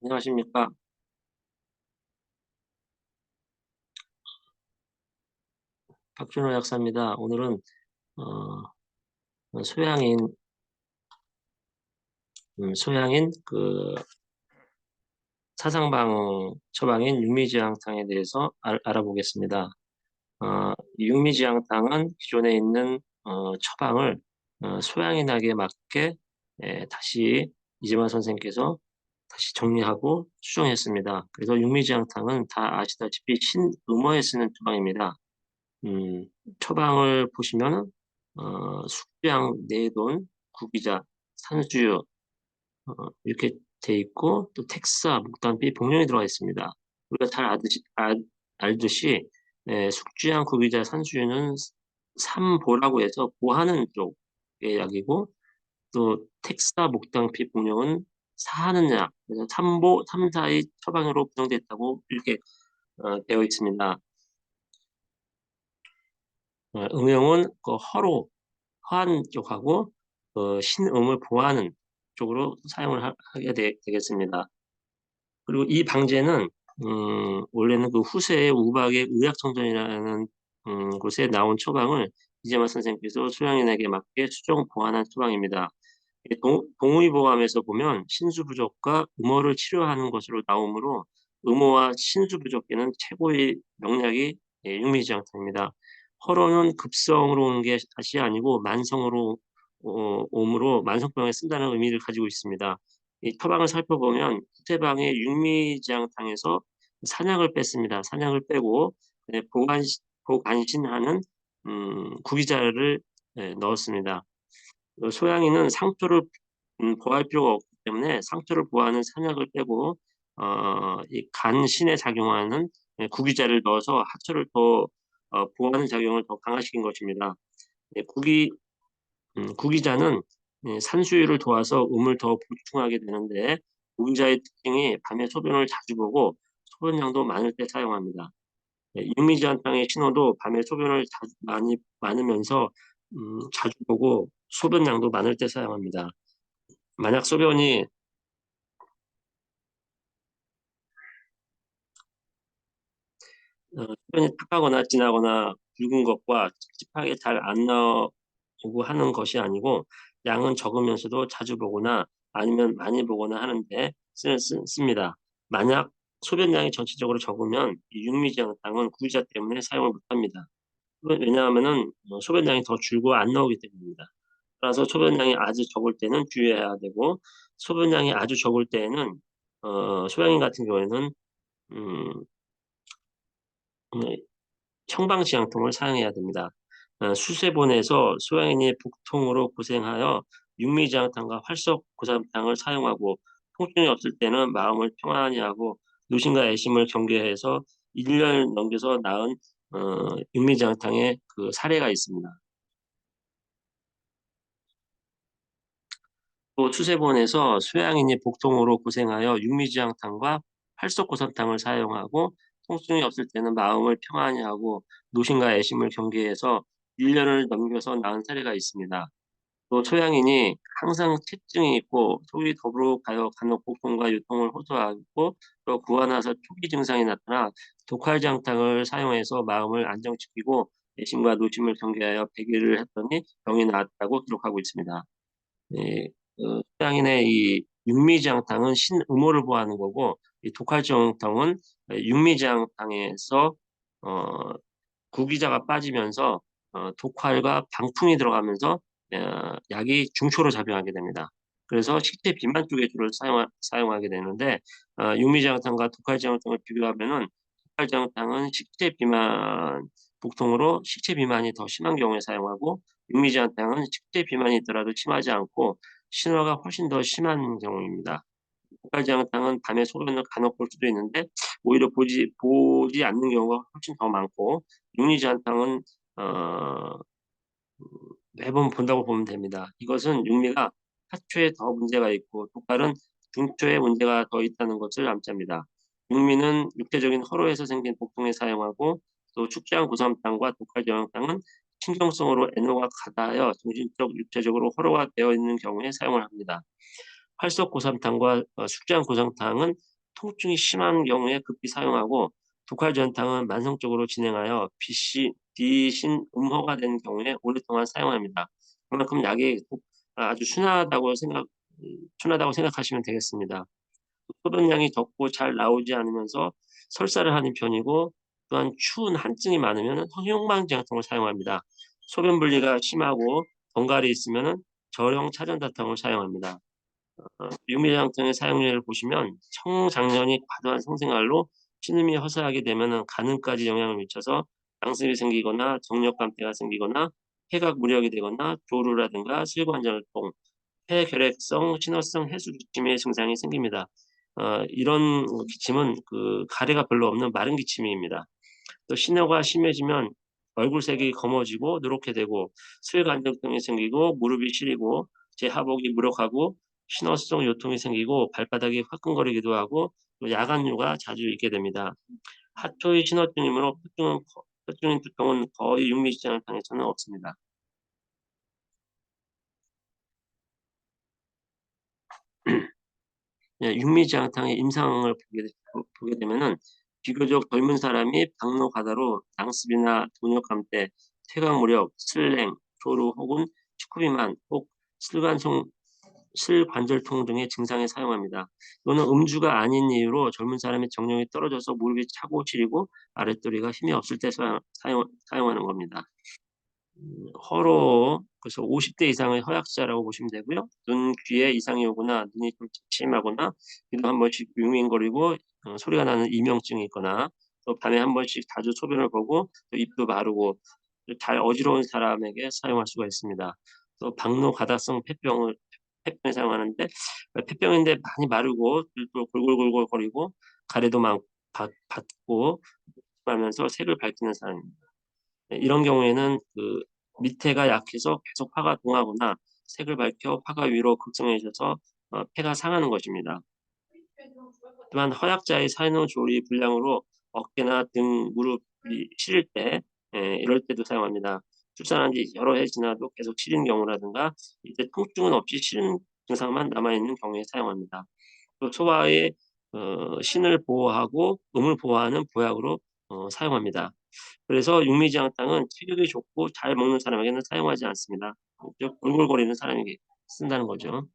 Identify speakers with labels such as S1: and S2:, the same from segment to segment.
S1: 안녕하십니까. 박준호 약사입니다. 오늘은 소양인 소양인 사상방 처방인 육미지향탕에 대해서 알아보겠습니다. 이 육미지향탕은 기존에 있는 처방을 소양인에게 맞게 다시 이재만 선생께서 다시 정리하고 수정했습니다. 그래서 육미지향탕은 다 아시다시피 신음어에 쓰는 처방입니다. 음, 처방을 보시면은 숙주양, 내돈, 구기자, 산수유 이렇게 돼 있고 또 텍사, 목단비, 복용이 들어가 있습니다. 우리가 잘 알듯이 숙주양, 구기자, 산수유는 삼보라고 해서 보하는 쪽의 약이고 또 텍사, 목단비, 복용은 사하는 약, 그래서 삼보, 삼사의 처방으로 구성됐다고 이렇게 되어 있습니다. 응용은 그 허한 쪽하고 신음을 보하는 쪽으로 사용을 하게 되겠습니다. 그리고 이 방제는 원래는 그 후세의 우박의 의학청정이라는 곳에 나온 처방을 이재만 선생님께서 소양인에게 맞게 수정 보완한 처방입니다. 이 동의보감에서 보면 신수 부족과 음호를 치료하는 것으로 나오므로 음호와 신수 부족에는 최고의 명약이 육미지향탕입니다. 허로는 급성으로 오는 게 다시 아니고 만성으로 오므로 만성병에 쓴다는 의미를 가지고 있습니다. 이 처방을 살펴보면 후태방의 육미지향탕에서 산약을 뺐습니다. 산약을 빼고 보간신하는 구기자를 넣었습니다. 소양이는 상처를 보호할 필요가 없기 때문에 상처를 보호하는 산약을 빼고 이 간신에 작용하는 구기자를 넣어서 하처를 더 보호하는 작용을 더 강화시킨 것입니다. 예, 구기자는 산수유를 도와서 음을 더 보충하게 되는데 구기자의 특징이 밤에 소변을 자주 보고 소변량도 많을 때 사용합니다. 육미지한탕의 신호도 밤에 소변을 많이 많으면서 자주 보고 소변량도 많을 때 사용합니다. 만약 소변이 탁하거나 진하거나 붉은 것과 찝찝하게 잘 안 나오고 하는 것이 아니고 양은 적으면서도 자주 보거나 아니면 많이 보거나 하는데 씁니다. 만약 소변량이 전체적으로 적으면 이 육미지향탕은 구기자 때문에 사용을 못합니다. 왜냐하면은 소변량이 더 줄고 안 나오기 때문입니다. 따라서 소변량이 아주 적을 때는 주의해야 되고 소변량이 아주 적을 때에는 소양인 같은 경우에는 음, 음, 청방지향통을 사용해야 됩니다. 수세본에서 소양인이 복통으로 고생하여 육미지향탕과 활석고삼탕을 사용하고 통증이 없을 때는 마음을 평안히 하고 노심과 애심을 경계해서 1년을 넘겨서 나은 육미지향탕의 그 사례가 있습니다. 또 수세본에서 소양인이 복통으로 고생하여 육미지향탕과 활석고사탕을 사용하고 통증이 없을 때는 마음을 평안히 하고 노심과 애심을 경계해서 1년을 넘겨서 나은 사례가 있습니다. 또 소양인이 항상 체증이 있고 속이 더부룩하여 간혹 복통과 유통을 호소하고 또 구안와서 초기 증상이 나타나 독활장탕을 사용해서 마음을 안정시키고 애심과 노심을 경계하여 100일을 했더니 병이 나았다고 기록하고 있습니다. 예, 서양인의 이 육미지향탕은 신음호를 보호하는 거고 이 독활지향탕은 육미지향탕에서 어, 구기자가 빠지면서 독활과 방풍이 들어가면서 약이 중초로 작용하게 됩니다. 그래서 식체 비만 쪽에 주로 사용하게 되는데 육미지향탕과 독활지향탕을 비교하면은 독활지향탕은 식체 비만 복통으로 식체 비만이 더 심한 경우에 사용하고 육미지향탕은 식체 비만이 있더라도 심하지 않고 신호가 훨씬 더 심한 경우입니다. 독활지향탕은 밤에 소변을 간혹 볼 수도 있는데 오히려 보지 않는 경우가 훨씬 더 많고 육리지한탕은 어, 매번 본다고 보면 됩니다. 이것은 육미가 하초에 더 문제가 있고 독발은 중초에 문제가 더 있다는 것을 암시합니다. 육미는 육체적인 허로에서 생긴 복통에 사용하고 또 축제한 고삼탕과 독활정황탕은 신경성으로 애노가 가다하여 정신적, 육체적으로 허로가 되어 있는 경우에 사용을 합니다. 활석 고삼탕과 숙주한 고삼탕은 통증이 심한 경우에 급히 사용하고 독활전탕은 만성적으로 진행하여 비신음호가 된 경우에 오랫동안 사용합니다. 그만큼 약이 아주 순하다고 생각하시면 되겠습니다. 흡연량이 적고 잘 나오지 않으면서 설사를 하는 편이고 또한 추운 한증이 많으면 형광지향통을 사용합니다. 소변 분리가 심하고 번갈이 있으면 저령 차전자탕을 사용합니다. 유미장통의 사용률을 보시면 청장년이 과도한 성생활로 신음이 허사하게 되면 간음까지 영향을 미쳐서 양습이 생기거나 정력감퇴가 생기거나 폐각 무력이 되거나 조루라든가 슬관절통, 폐결핵성 신호성 해수 기침의 증상이 생깁니다. 이런 기침은 가래가 별로 없는 마른 기침입니다. 또 신호가 심해지면 얼굴색이 검어지고 누렇게 되고 슬관절통이 생기고 무릎이 시리고 제하복이 무력하고 신호성 요통이 생기고 발바닥이 화끈거리기도 하고 또 야간류가 자주 있게 됩니다. 하초의 신호증이므로 폐증인 두통은 거의 육미지장탕에서는 없습니다. 예, 육미지향탕의 임상을 보게 되면은 비교적 젊은 사람이 박노 과다로 양습이나 돈역감퇴, 퇴각무력, 슬랭, 조루 혹은 식후비만, 혹 슬관성 슬관절통 등의 증상에 사용합니다. 또는 음주가 아닌 이유로 젊은 사람의 정력이 떨어져서 무릎이 차고 시리고 아랫도리가 힘이 없을 때 사용하는 겁니다. 그래서 50대 이상의 허약자라고 보시면 되고요. 눈, 귀에 이상이 오거나 눈이 좀 침침하거나 귀도 한 번씩 윙윙거리고 소리가 나는 이명증이 있거나 또 밤에 한 번씩 자주 소변을 보고 또 입도 마르고 잘 어지러운 사람에게 사용할 수가 있습니다. 또 박노 가다성 폐병에 사용하는데 폐병인데 많이 마르고 또 골골골골거리고 가래도 막 받고 하면서 색을 밝히는 사람입니다. 네, 이런 경우에는 밑에가 약해서 계속 파가 동하거나 색을 밝혀 파가 위로 극성해져서 폐가 상하는 것입니다. 또한 허약자의 산후조리 불량으로 어깨나 등, 무릎이 시릴 때 이럴 때도 사용합니다. 출산한 지 여러 해 지나도 계속 시린 경우라든가 이때 통증은 없이 시린 증상만 남아있는 경우에 사용합니다. 또 소화의 신을 보호하고 음을 보호하는 보약으로 사용합니다. 그래서 육미지향탕은 체격이 좋고 잘 먹는 사람에게는 사용하지 않습니다. 즉 골골거리는 사람에게 쓴다는 거죠.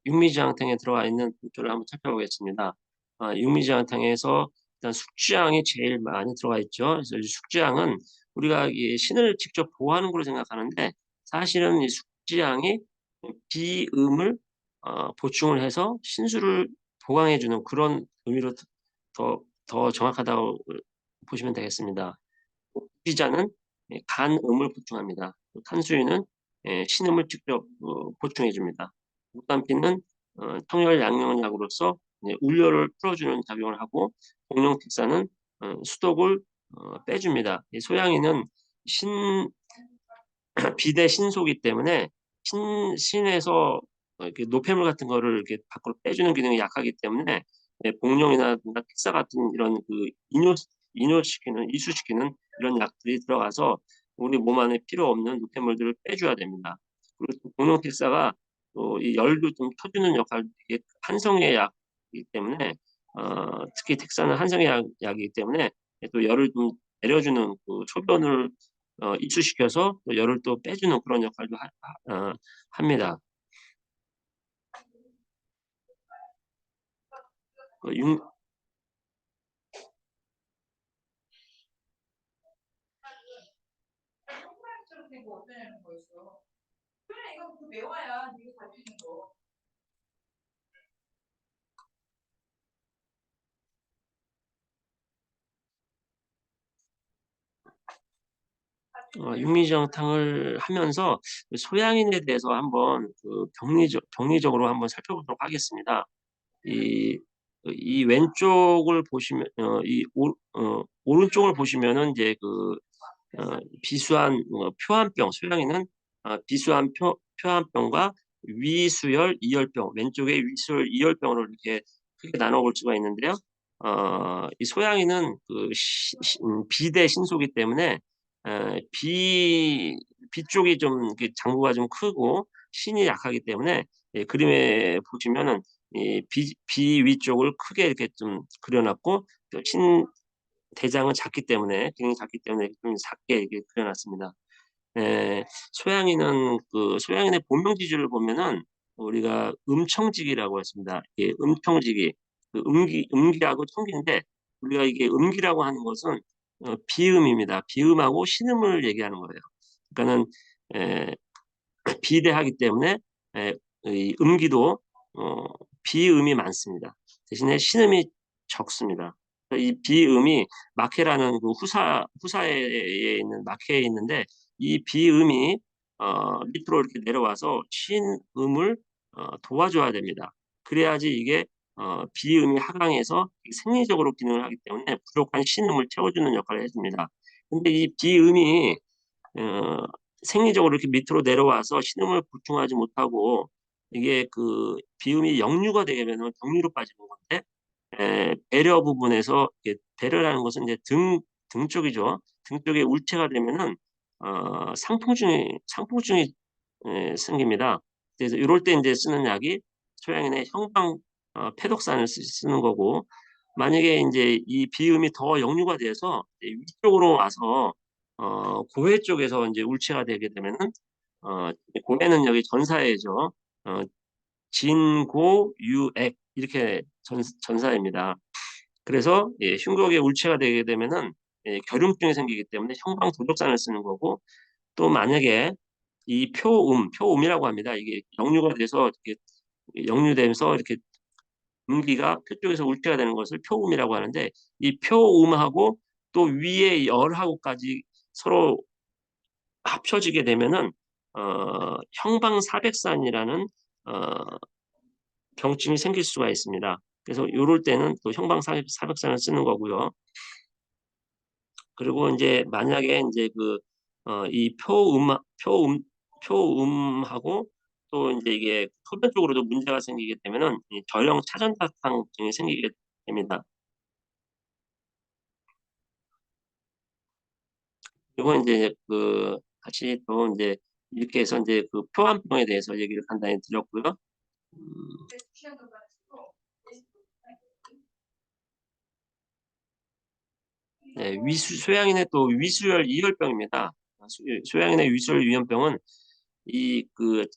S1: 육미지향탕에 들어가 있는 분초를 한번 살펴보겠습니다. 육미지향탕에서 일단 숙지향이 제일 많이 들어가 있죠. 그래서 이 숙지향은 우리가 이 신을 직접 보호하는 걸로 생각하는데 사실은 이 숙지향이 비음을 보충을 해서 신수를 보강해 주는 그런 의미로 더 정확하다고 보시면 되겠습니다. 피자는 간음을 보충합니다. 탄수유는 신음을 직접 보충해 줍니다. 국단피는 청열 양념약으로서 울열을 풀어주는 작용을 하고 공룡택사는 수독을 빼줍니다. 이 소양이는 신 비대 신소이기 때문에 신에서 이렇게 노폐물 같은 거를 이렇게 밖으로 빼주는 기능이 약하기 때문에 복용이나 뭔가 특사 같은 이런 이수시키는 이런 약들이 들어가서 우리 몸 안에 필요 없는 노폐물들을 빼줘야 됩니다. 그리고 또 복용 특사가 또 이 열도 좀 터주는 이게 한성의 약이기 때문에 특히 특사는 한성의 약이기 때문에 또 열을 좀 내려주는 소변을 입수시켜서 또 열을 또 빼주는 그런 역할도 합니다. 그 육, 육미정탕을 하면서 소양인에 대해서 한번 병리적으로 한번 살펴보도록 하겠습니다. 이, 이 왼쪽을 보시면, 오른쪽을 보시면은 이제 비수한 표한병, 소양인은 비수한 표한병과 위수열, 이열병, 왼쪽에 위수열, 이열병으로 이렇게 크게 나눠볼 수가 있는데요. 이 소양인은 비대 신소이기 때문에 비 쪽이 좀 이렇게 장부가 좀 크고 신이 약하기 때문에 그림에 보시면은 이 비 위쪽을 크게 이렇게 좀 그려 놨고 또 대장은 작기 때문에 굉장히 작기 때문에 좀 작게 이렇게 그려 놨습니다. 예. 소양인의 본명지주를 보면은 우리가 음청지기라고 했습니다. 예, 음청지기. 음기하고 청기인데 우리가 이게 음기라고 하는 것은 비음입니다. 비음하고 신음을 얘기하는 거예요. 그러니까는 에 비대하기 때문에 이 음기도 어 비음이 많습니다. 대신에 신음이 적습니다. 이 비음이 마케라는 그 후사에 있는 마케에 있는데 이 비음이 밑으로 이렇게 내려와서 신음을 도와줘야 됩니다. 그래야지 이게 비음이 하강해서 생리적으로 기능을 하기 때문에 부족한 신음을 채워주는 역할을 해 줍니다. 근데 이 비음이 어 생리적으로 이렇게 밑으로 내려와서 신음을 보충하지 못하고 이게 그 비음이 역류가 되게 되면 경류로 빠지는 건데 배려 부분에서 이게 배려라는 것은 이제 등 쪽이죠. 등 쪽에 울체가 되면은 상풍증이 생깁니다. 그래서 요럴 때 인제 쓰는 약이 소양인의 형방 패독산을 쓰는 거고 만약에 인제 이 비음이 더 역류가 돼서 이제 위쪽으로 와서 고회 쪽에서 인제 울체가 되게 되면은 고해는 여기 전사해죠. 어 진고유액 이렇게 전사입니다. 그래서 흉곽에 울체가 되게 되면은 결흉증이 생기기 때문에 형방도적산을 쓰는 거고 또 만약에 이 표음이라고 합니다. 이게 역류가 돼서 이렇게 역류되면서 이렇게 음기가 표 쪽에서 울체가 되는 것을 표음이라고 하는데 이 표음하고 또 위에 열하고까지 서로 합쳐지게 되면은 형방사백산이라는 어 병증이 생길 수가 있습니다. 그래서 요럴 때는 또 형방사백산을 쓰는 거고요. 그리고 인제 만약에 인제 이 표음하고 또 인제 이게 소변 쪽으로도 문제가 생기게 되면은 이 결형 차전파상증이 생기게 됩니다. 그리고 인제 다시 또 인제 이렇게 해서 인제 표암병에 대해서 얘기를 간단히 드렸고요. 음 네. 소양인의 또 위수열 이열병입니다. 소양인의 위수열 이열병은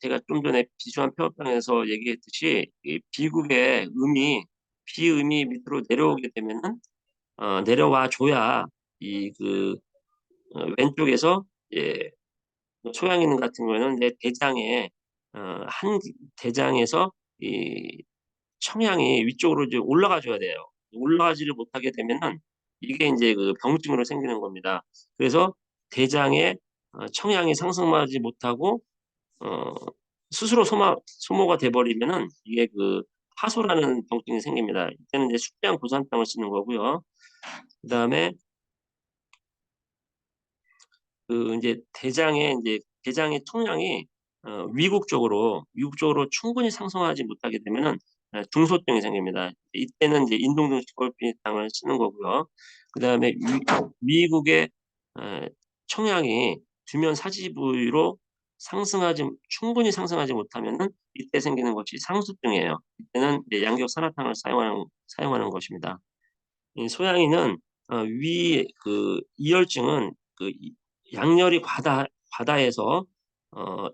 S1: 제가 좀 전에 비수한 폐업병에서 얘기했듯이 이 비극의 비음이 밑으로 내려오게 되면은 내려와 줘야 왼쪽에서 예 소양인 같은 경우에는 내 대장에 한 대장에서 이 청량이 위쪽으로 이제 올라가 줘야 돼요. 올라가지를 못하게 되면은 이게 인제 병증으로 생기는 겁니다. 그래서 대장에 청량이 상승하지 못하고 어 스스로 소모가 돼 버리면은 이게 하소라는 병증이 생깁니다. 이때는 이제 숙대한 고산탕을 쓰는 거고요. 그다음에 인제 대장의 총량이 위국적으로 충분히 상승하지 못하게 되면은 중소증이 생깁니다. 이때는 이제 인동중식골피탕을 쓰는 거고요. 그다음에 위국의 청량이 주변 사지 부위로 충분히 상승하지 못하면은 이때 생기는 것이 상수증이에요. 이때는 이제 양격산화탕을 사용하는 것입니다. 이 소양이는 이열증은 양열이 과다해서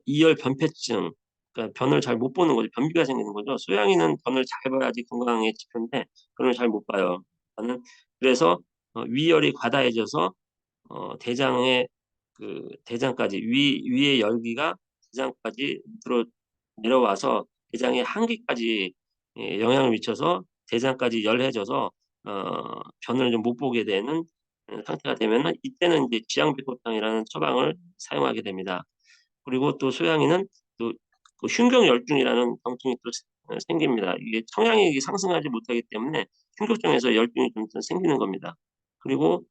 S1: 이열 변폐증 그러니까 변을 잘 못 보는 거죠. 변비가 생기는 거죠. 소양이는 변을 잘 봐야지 건강의 지표인데 변을 잘 못 봐요. 저는 그래서 위열이 과다해져서 대장의 대장까지 위의 열기가 대장까지 밑으로 내려와서 대장의 한기까지 영향을 미쳐서 대장까지 열해져서 변을 좀 못 보게 되는 상태가 되면은 이때는 이제 지향백호탕이라는 처방을 사용하게 됩니다. 그리고 또 소양이는 또 흉경열중이라는 병증이 또 생깁니다. 이게 청량이 상승하지 못하기 때문에 흉격종에서 열중이 좀 생기는 겁니다. 그리고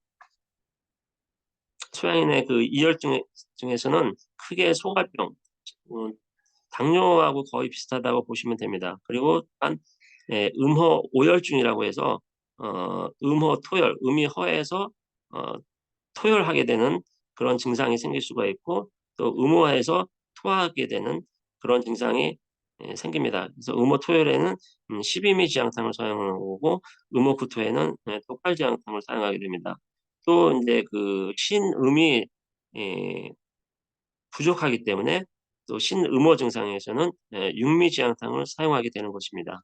S1: 소양인의 이열증 중에서는 크게 소갈병, 음 당뇨하고 거의 비슷하다고 보시면 됩니다. 그리고 한 음허 오열증이라고 해서 음허 토열, 음이 허해서 어 토열하게 되는 그런 증상이 생길 수가 있고 또 음호에서 토하게 되는 그런 증상이 생깁니다. 그래서 음호토혈에는 십이미지향탕을 사용하는 거고 음호구토에는 토칼지향탕을 사용하게 됩니다. 또 인제 그 신음이 예 부족하기 때문에 또 신음호 증상에서는 육미지향탕을 사용하게 되는 것입니다.